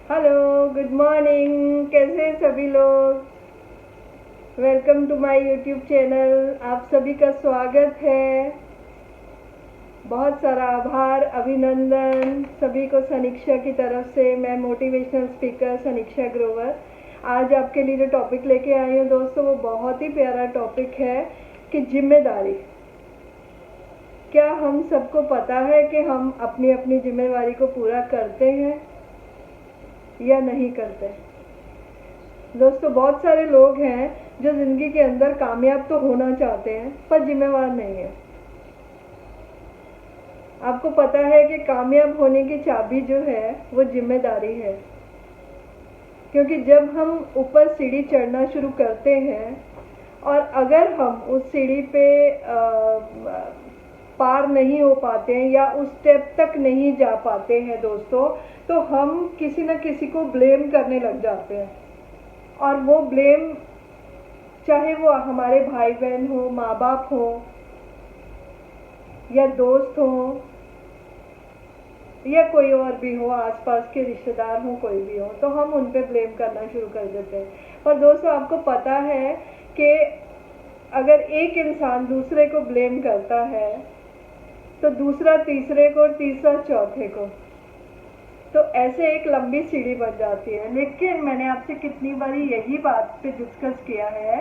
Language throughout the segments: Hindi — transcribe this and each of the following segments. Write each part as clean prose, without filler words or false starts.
Hello, good morning. कैसे हैं सभी लोग। Welcome to my YouTube channel. आप सभी का स्वागत है। बहुत सारा आभार, अभिनंदन सभी को सनीक्षा की तरफ से। मैं मोटिवेशनल स्पीकर सनीक्षा ग्रोवर आज आपके लिए जो टॉपिक लेके आई हूँ दोस्तों, वो बहुत ही प्यारा टॉपिक है कि जिम्मेदारी। क्या हम सबको पता है कि हम अपनी अपनी जिम्मेदारी को पूरा करते हैं या नहीं करते। दोस्तों, बहुत सारे लोग हैं जो जिंदगी के अंदर कामयाब तो होना चाहते हैं पर जिम्मेवार नहीं है। आपको पता है कि कामयाब होने की चाबी जो है वो जिम्मेदारी है, क्योंकि जब हम ऊपर सीढ़ी चढ़ना शुरू करते हैं और अगर हम उस सीढ़ी पे पार नहीं हो पाते हैं या उस स्टेप तक नहीं जा पाते हैं दोस्तों, तो हम किसी न किसी को ब्लेम करने लग जाते हैं। और वो ब्लेम चाहे वो हमारे भाई बहन हो, माँ बाप हो या दोस्त हो या कोई और भी हो, आसपास के रिश्तेदार हो, कोई भी हो, तो हम उन पे ब्लेम करना शुरू कर देते हैं। और दोस्तों, आपको पता है कि अगर एक इंसान दूसरे को ब्लेम करता है तो दूसरा तीसरे को और तीसरा चौथे को, तो ऐसे एक लंबी सीढ़ी बन जाती है। लेकिन मैंने आपसे कितनी बारी यही बात पे डिस्कस किया है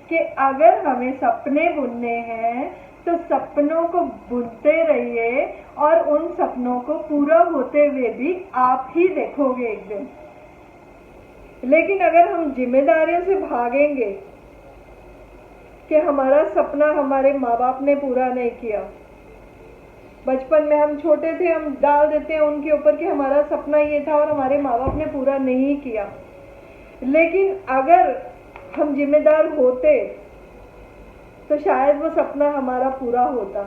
कि अगर हमें सपने बुनने हैं तो सपनों को बुनते रहिए और उन सपनों को पूरा होते हुए भी आप ही देखोगे एक दिन। लेकिन अगर हम जिम्मेदारियों से भागेंगे कि हमारा सपना हमारे माँ बाप ने पूरा नहीं किया, बचपन में हम छोटे थे, हम डाल देते हैं उनके ऊपर कि हमारा सपना ये था और हमारे माँ बाप ने पूरा नहीं किया। लेकिन अगर हम जिम्मेदार होते तो शायद वो सपना हमारा पूरा होता,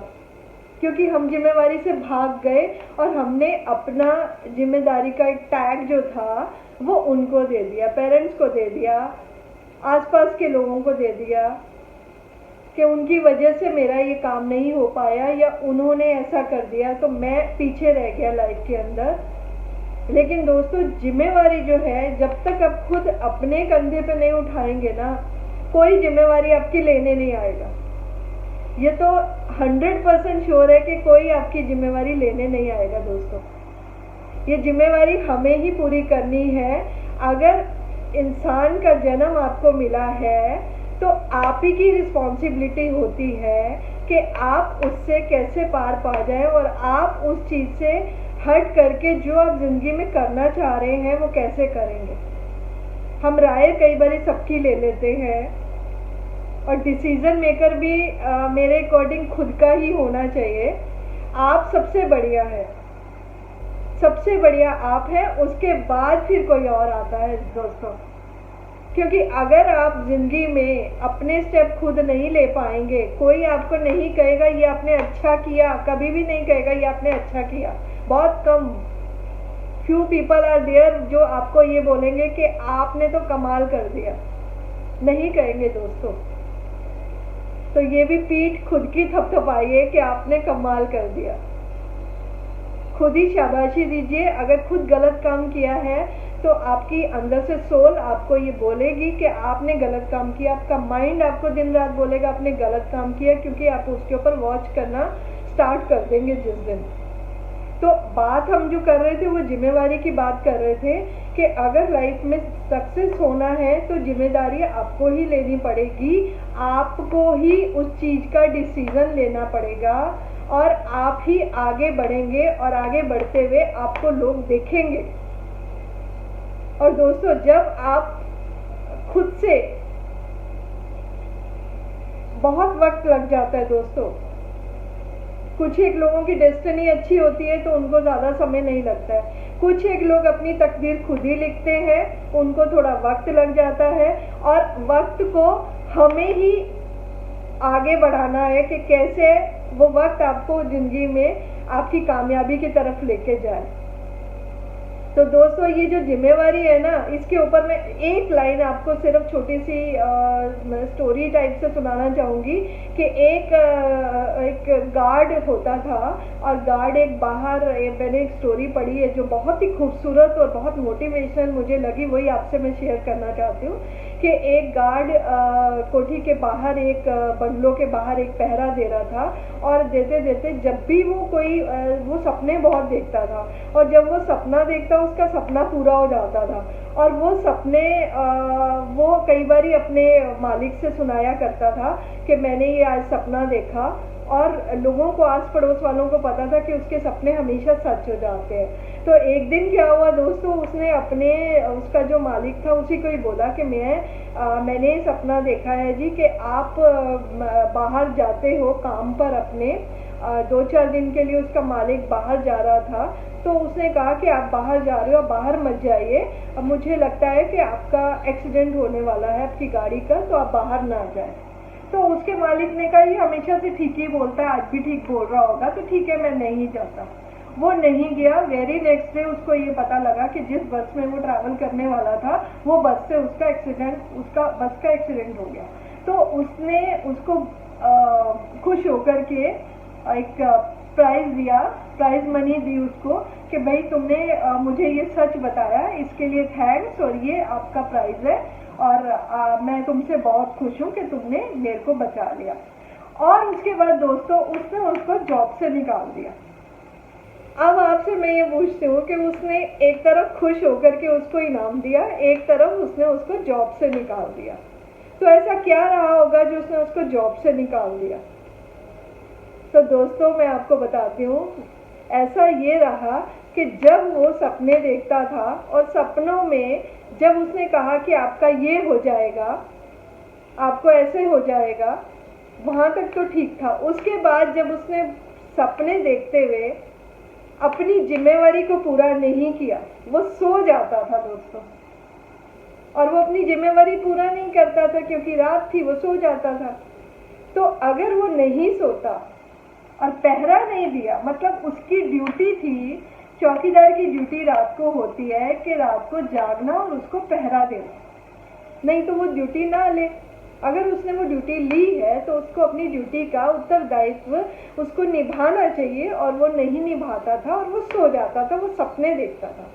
क्योंकि हम जिम्मेवारी से भाग गए और हमने अपना जिम्मेदारी का एक टैग जो था वो उनको दे दिया, पेरेंट्स को दे दिया, आसपास के लोगों को दे दिया कि उनकी वजह से मेरा ये काम नहीं हो पाया या उन्होंने ऐसा कर दिया तो मैं पीछे रह गया लाइफ के अंदर। लेकिन दोस्तों, जिम्मेवारी जो है, जब तक आप खुद अपने कंधे पे नहीं उठाएंगे ना, कोई जिम्मेवारी आपकी लेने नहीं आएगा। ये तो 100% श्योर है कि कोई आपकी जिम्मेवारी लेने नहीं आएगा दोस्तों। ये जिम्मेवारी हमें ही पूरी करनी है। अगर इंसान का जन्म आपको मिला है तो आप ही की रिस्पॉन्सिबिलिटी होती है कि आप उससे कैसे पार पा जाएं और आप उस चीज़ से हट करके जो आप जिंदगी में करना चाह रहे हैं वो कैसे करेंगे। हम राय कई बार सबकी ले लेते हैं और डिसीजन मेकर भी मेरे अकॉर्डिंग खुद का ही होना चाहिए। आप सबसे बढ़िया है, सबसे बढ़िया आप है, उसके बाद फिर कोई और आता है दोस्तों। क्योंकि अगर आप जिंदगी में अपने स्टेप खुद नहीं ले पाएंगे, कोई आपको नहीं कहेगा ये आपने अच्छा किया, कभी भी नहीं कहेगा ये आपने अच्छा किया। बहुत कम, फ्यू पीपल आर देयर जो आपको ये बोलेंगे कि आपने तो कमाल कर दिया, नहीं कहेंगे दोस्तों। तो ये भी पीठ खुद की थपथपाइए कि आपने कमाल कर दिया। खुद ही शाबाशी दीजिए। अगर खुद गलत काम किया है तो आपकी अंदर से सोल आपको ये बोलेगी कि आपने गलत काम किया। आपका माइंड आपको दिन रात बोलेगा आपने गलत काम किया, क्योंकि आप उसके ऊपर वॉच करना स्टार्ट कर देंगे जिस दिन। तो बात हम जो कर रहे थे वो जिम्मेवारी की बात कर रहे थे कि अगर लाइफ में सक्सेस होना है तो जिम्मेदारी आपको ही लेनी पड़ेगी, आपको ही उस चीज़ का डिसीजन लेना पड़ेगा और आप ही आगे बढ़ेंगे और आगे बढ़ते हुए आपको लोग देखेंगे। और दोस्तों, जब आप खुद से, बहुत वक्त लग जाता है दोस्तों। कुछ एक लोगों की डेस्टिनी अच्छी होती है तो उनको ज़्यादा समय नहीं लगता है। कुछ एक लोग अपनी तकदीर खुद ही लिखते हैं, उनको थोड़ा वक्त लग जाता है और वक्त को हमें ही आगे बढ़ाना है कि कैसे वो वक्त आपको ज़िंदगी में आपकी कामयाबी की तरफ लेके जाए। तो दोस्तों ये जो जिम्मेवारी है ना, इसके ऊपर मैं एक लाइन आपको सिर्फ छोटी सी स्टोरी टाइप से सुनाना चाहूँगी कि एक गार्ड होता था, और गार्ड एक बाहर, मैंने एक स्टोरी पढ़ी है जो बहुत ही खूबसूरत और बहुत मोटिवेशनल मुझे लगी, वही आपसे मैं शेयर करना चाहती हूँ कि एक गार्ड कोठी के बाहर, एक बंगलों के बाहर एक पहरा दे रहा था, और देते देते जब भी वो सपने बहुत देखता था, और जब वो सपना देखता उसका सपना पूरा हो जाता था, और वो सपने वो कई बार अपने मालिक से सुनाया करता था कि मैंने ये आज सपना देखा, और लोगों को, आस पड़ोस वालों को पता था कि उसके सपने हमेशा सच हो जाते हैं। तो एक दिन क्या हुआ दोस्तों, उसने उसका जो मालिक था उसी को ही बोला कि मैंने सपना देखा है जी कि आप बाहर जाते हो काम पर अपने, 2-4 दिन के लिए उसका मालिक बाहर जा रहा था, तो उसने कहा कि आप बाहर जा रहे हो, बाहर मत जाइए, अब मुझे लगता है कि आपका एक्सीडेंट होने वाला है आपकी गाड़ी का, तो आप बाहर ना जाए। तो उसके मालिक ने कहा ये हमेशा से ठीक ही बोलता है, आज भी ठीक बोल रहा होगा, तो ठीक है मैं नहीं जाता। वो नहीं गया। वेरी नेक्स्ट डे उसको ये पता लगा कि जिस बस में वो ट्रैवल करने वाला था वो बस से उसका बस का एक्सीडेंट हो गया। तो उसने उसको खुश होकर के एक प्राइज दिया, प्राइज मनी दी उसको कि भाई तुमने मुझे ये सच बताया, इसके लिए थैंक्स, और ये आपका प्राइज है, और मैं तुमसे बहुत खुश हूँ कि तुमने मेरे को बचा लिया। और उसके बाद दोस्तों उसने उसको जॉब से निकाल दिया। अब आपसे मैं ये पूछती हूँ कि उसने एक तरफ खुश होकर के उसको इनाम दिया, एक तरफ उसने उसको जॉब से निकाल दिया। तो ऐसा क्या रहा होगा जो उसने उसको जॉब से निकाल दिया? तो दोस्तों मैं आपको बताती हूँ, ऐसा ये रहा कि जब वो सपने देखता था और सपनों में जब उसने कहा कि आपका ये हो जाएगा, आपको ऐसे हो जाएगा, वहाँ तक तो ठीक था। उसके बाद जब उसने सपने देखते हुए अपनी जिम्मेवारी को पूरा नहीं किया, वो सो जाता था दोस्तों, और वो अपनी जिम्मेवारी पूरा नहीं करता था क्योंकि रात थी, वो सो जाता था। तो अगर वो नहीं सोता और पहरा नहीं दिया, मतलब उसकी ड्यूटी थी, चौकीदार की ड्यूटी रात को होती है कि रात को जागना और उसको पहरा देना, नहीं तो वो ड्यूटी ना ले। अगर उसने वो ड्यूटी ली है तो उसको अपनी ड्यूटी का उत्तरदायित्व उसको निभाना चाहिए, और वो नहीं निभाता था और वो सो जाता था, वो सपने देखता था।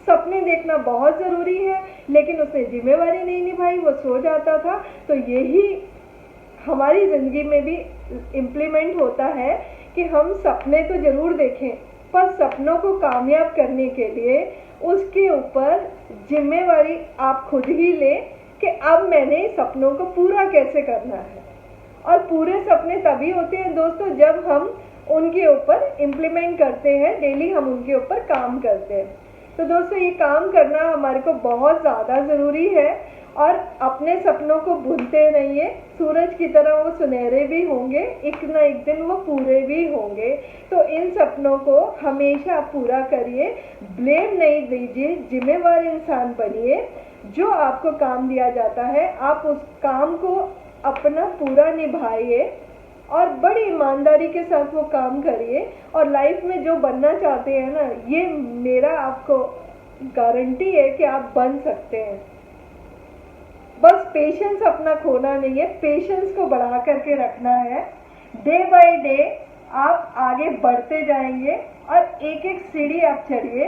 सपने देखना बहुत ज़रूरी है, लेकिन उसने जिम्मेवारी नहीं निभाई, वो सो जाता था। तो यही हमारी ज़िंदगी में भी इम्प्लीमेंट होता है कि हम सपने तो ज़रूर देखें, पर सपनों को कामयाब करने के लिए उसके ऊपर जिम्मेवारी आप खुद ही लें कि अब मैंने सपनों को पूरा कैसे करना है। और पूरे सपने तभी होते हैं दोस्तों जब हम उनके ऊपर इम्प्लीमेंट करते हैं, डेली हम उनके ऊपर काम करते हैं। तो दोस्तों ये काम करना हमारे को बहुत ज़्यादा ज़रूरी है, और अपने सपनों को भूलते रहिए। सूरज की तरह वो सुनहरे भी होंगे, एक ना एक दिन वो पूरे भी होंगे। तो इन सपनों को हमेशा आप पूरा करिए, ब्लेम नहीं दीजिए, जिम्मेवार इंसान बनिए। जो आपको काम दिया जाता है आप उस काम को अपना पूरा निभाइए और बड़ी ईमानदारी के साथ वो काम करिए, और लाइफ में जो बनना चाहते हैं ना, ये मेरा आपको गारंटी है कि आप बन सकते हैं। बस पेशेंस अपना खोना नहीं है, पेशेंस को बढ़ा करके रखना है। डे बाय डे आप आगे बढ़ते जाएंगे और एक एक सीढ़ी आप चढ़िए,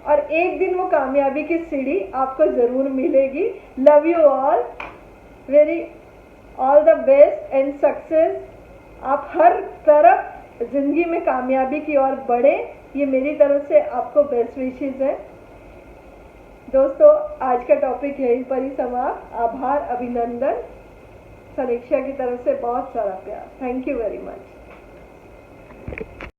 और एक दिन वो कामयाबी की सीढ़ी आपको ज़रूर मिलेगी। Love you all, very all the best and success. आप हर तरफ ज़िंदगी में कामयाबी की ओर बढ़ें, ये मेरी तरफ से आपको बेस्ट विशेज़ है। दोस्तों आज का टॉपिक यहीं पर ही समाप्त। आभार, अभिनंदन, समीक्षा की तरफ से बहुत सारा प्यार। Thank you very much.